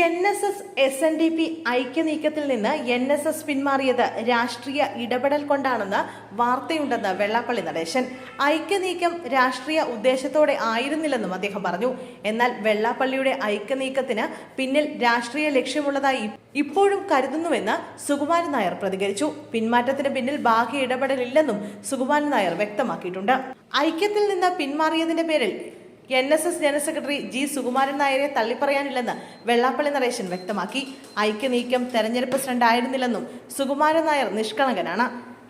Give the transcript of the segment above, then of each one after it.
NSS-SNDP ഐക്യനീക്കത്തിൽ നിന്ന് NSS പിന്മാറിയത് രാഷ്ട്രീയ ഇടപെടൽ കൊണ്ടാണെന്ന് വാർത്തയുണ്ടെന്ന് വെള്ളാപ്പള്ളി നടേശൻ. ഐക്യനീക്കം രാഷ്ട്രീയ ഉദ്ദേശത്തോടെ ആയിരുന്നില്ലെന്നും അദ്ദേഹം പറഞ്ഞു. എന്നാൽ വെള്ളാപ്പള്ളിയുടെ ഐക്യനീക്കത്തിന് പിന്നിൽ രാഷ്ട്രീയ ലക്ഷ്യമുള്ളതായി ഇപ്പോഴും കരുതുന്നുവെന്ന് സുകുമാരൻ നായർ പ്രതികരിച്ചു. പിന്മാറ്റത്തിന് പിന്നിൽ ബാഹ്യ ഇടപെടലില്ലെന്നും സുകുമാരൻ നായർ വ്യക്തമാക്കിയിട്ടുണ്ട്. ഐക്യത്തിൽ നിന്ന് പിന്മാറിയതിന്റെ പേരിൽ NSS general secretary G. Sukumaran നായരെ തള്ളിപ്പറയാനില്ലെന്ന് വെള്ളാപ്പള്ളി നടേശൻ വ്യക്തമാക്കി. ഐക്യനീക്കം തെരഞ്ഞെടുപ്പ് സ്റ്റണ്ടായിരുന്നില്ലെന്നും സുകുമാരൻ നായർ നിഷ്കളങ്കനാണ്.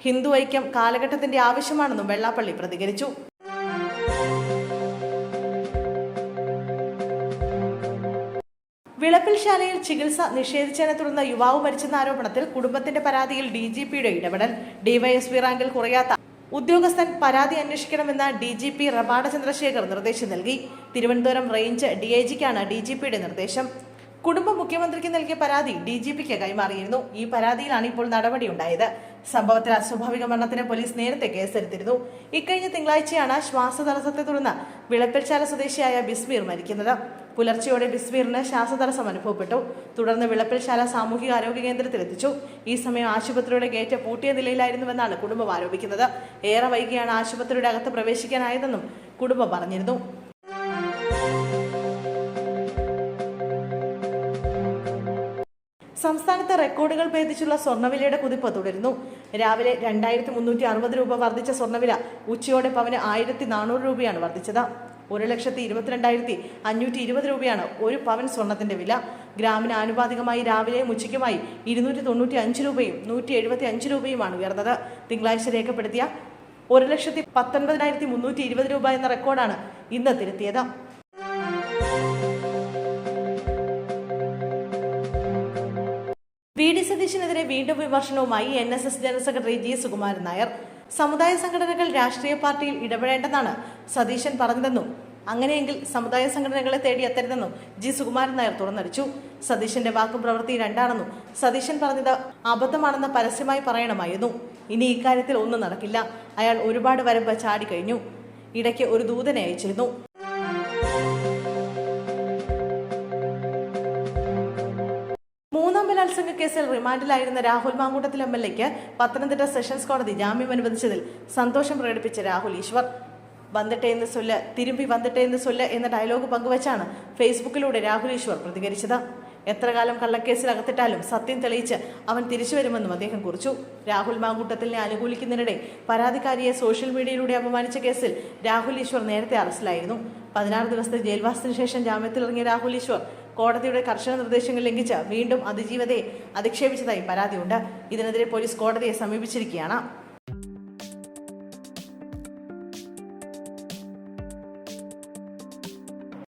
ഹിന്ദു ഐക്യം കാലഘട്ടത്തിന്റെ ആവശ്യമാണെന്നും വെള്ളാപ്പള്ളി പ്രതികരിച്ചു. വിളപ്പിൽശാലയിൽ ചികിത്സ നിഷേധിച്ചതിനെ തുടർന്ന് യുവാവ് മരിച്ചെന്ന ആരോപണത്തിൽ കുടുംബത്തിന്റെ പരാതിയിൽ DGPയുടെ ഇടപെടൽ. DYSP റാങ്കിൽ കുറയാത്ത ഉദ്യോഗസ്ഥൻ പരാതി അന്വേഷിക്കണമെന്ന DGP റബാഡ ചന്ദ്രശേഖർ നിർദ്ദേശം നൽകി. തിരുവനന്തപുരം റേഞ്ച് DIGക്കാണ് DGPയുടെ നിർദ്ദേശം. കുടുംബം മുഖ്യമന്ത്രിക്ക് നൽകിയ പരാതി DGPക്ക് കൈമാറിയിരുന്നു. ഈ പരാതിയിലാണ് ഇപ്പോൾ നടപടിയുണ്ടായത്. സംഭവത്തിൽ അസ്വാഭാവിക മരണത്തിന് പോലീസ് നേരത്തെ കേസെടുത്തിരുന്നു. ഇക്കഴിഞ്ഞ തിങ്കളാഴ്ചയാണ് ശ്വാസതടസ്സത്തെ തുടർന്ന് വിളപ്പിൽശാല സ്വദേശിയായ ബിസ്മീർ മരിക്കുന്നത്. പുലർച്ചെയോടെ ബിസ്മീറിന് ശ്വാസതടസ്സം അനുഭവപ്പെട്ടു. തുടർന്ന് വിളപ്പിൽശാല സാമൂഹിക ആരോഗ്യ കേന്ദ്രത്തിൽ എത്തിച്ചു. ഈ സമയം ആശുപത്രിയുടെ ഗേറ്റ് പൂട്ടിയ നിലയിലായിരുന്നുവെന്നാണ് കുടുംബം ആരോപിക്കുന്നത്. ഏറെ വൈകിയാണ് ആശുപത്രിയുടെ അകത്ത് പ്രവേശിക്കാനായതെന്നും കുടുംബം പറഞ്ഞിരുന്നു. സംസ്ഥാനത്ത് റെക്കോർഡുകൾ ഭേദിച്ചുള്ള സ്വർണ്ണവിലയുടെ കുതിപ്പ് തുടരുന്നു. രാവിലെ 2360 രൂപ വർദ്ധിച്ച സ്വർണ്ണവില ഉച്ചയോടെ പവന് 1400 രൂപയാണ് വർദ്ധിച്ചത്. 1,22,520 രൂപയാണ് ഒരു പവൻ സ്വർണത്തിന്റെ വില. ഗ്രാമിന് ആനുപാതികമായി രാവിലെയും ഉച്ചയ്ക്കുമായി 295 രൂപയും 175 രൂപയുമാണ് ഉയർന്നത്. തിങ്കളാഴ്ച രേഖപ്പെടുത്തിയ 1,19,320 രൂപ എന്ന റെക്കോർഡാണ് ഇന്ന് തിരുത്തിയത്. VD സതീശനെതിരെ വീണ്ടും വിമർശനവുമായി NSS general secretary G. Sukumaran Nair. സമുദായ സംഘടനകൾ രാഷ്ട്രീയ പാർട്ടിയിൽ ഇടപെടേണ്ടെന്നാണ് സതീശൻ പറഞ്ഞതെന്നും അങ്ങനെയെങ്കിൽ സമുദായ സംഘടനകളെ തേടി എത്തരുതെന്നും G. സുകുമാരൻ നായർ തുറന്നടിച്ചു. സതീശന്റെ വാക്കും പ്രവൃത്തി രണ്ടാണെന്നും സതീശൻ പറഞ്ഞത് അബദ്ധമാണെന്ന് പരസ്യമായി പറയണമായിരുന്നു. ഇനി ഇക്കാര്യത്തിൽ ഒന്നും നടക്കില്ല. അയാൾ ഒരുപാട് വരമ്പ് ചാടിക്കഴിഞ്ഞു. ഇടയ്ക്ക് ഒരു ദൂതനെ അയച്ചിരുന്നു. മൂന്നാം ബലാത്സംഗ കേസിൽ റിമാൻഡിലായിരുന്ന രാഹുൽ മാങ്കൂട്ടത്തിൽ MLAക്ക് പത്തനംതിട്ട സെഷൻസ് കോടതി ജാമ്യം അനുവദിച്ചതിൽ സന്തോഷം പ്രകടിപ്പിച്ച രാഹുൽ ഈശ്വർ. വന്നിട്ടേന്ന് സൊല്ല് തിരുമ്പി വന്നിട്ടേന്ന് സൊല്ല് എന്ന ഡയലോഗ് പങ്കുവച്ചാണ് ഫേസ്ബുക്കിലൂടെ രാഹുൽ ഈശ്വർ പ്രതികരിച്ചത്. എത്ര കാലം കള്ളക്കേസിൽ അകത്തിട്ടാലും സത്യം തെളിയിച്ച് അവൻ തിരിച്ചു വരുമെന്നും അദ്ദേഹം കുറിച്ചു. രാഹുൽ മാങ്കൂട്ടത്തിലിനെ അനുകൂലിക്കുന്നതിനിടെ പരാതിക്കാരിയെ സോഷ്യൽ മീഡിയയിലൂടെ അപമാനിച്ച കേസിൽ രാഹുൽ ഈശ്വർ നേരത്തെ അറസ്റ്റിലായിരുന്നു. 16 ദിവസത്തെ ജയിൽവാസത്തിന് ശേഷം ജാമ്യത്തിലിറങ്ങിയ രാഹുൽ ഈശ്വർ കോടതിയുടെ കർശന നിർദ്ദേശങ്ങൾ ലംഘിച്ച് വീണ്ടും അതിജീവതയെ അധിക്ഷേപിച്ചതായി പരാതിയുണ്ട്. ഇതിനെതിരെ പോലീസ് കോടതിയെ സമീപിച്ചിരിക്കുകയാണ്.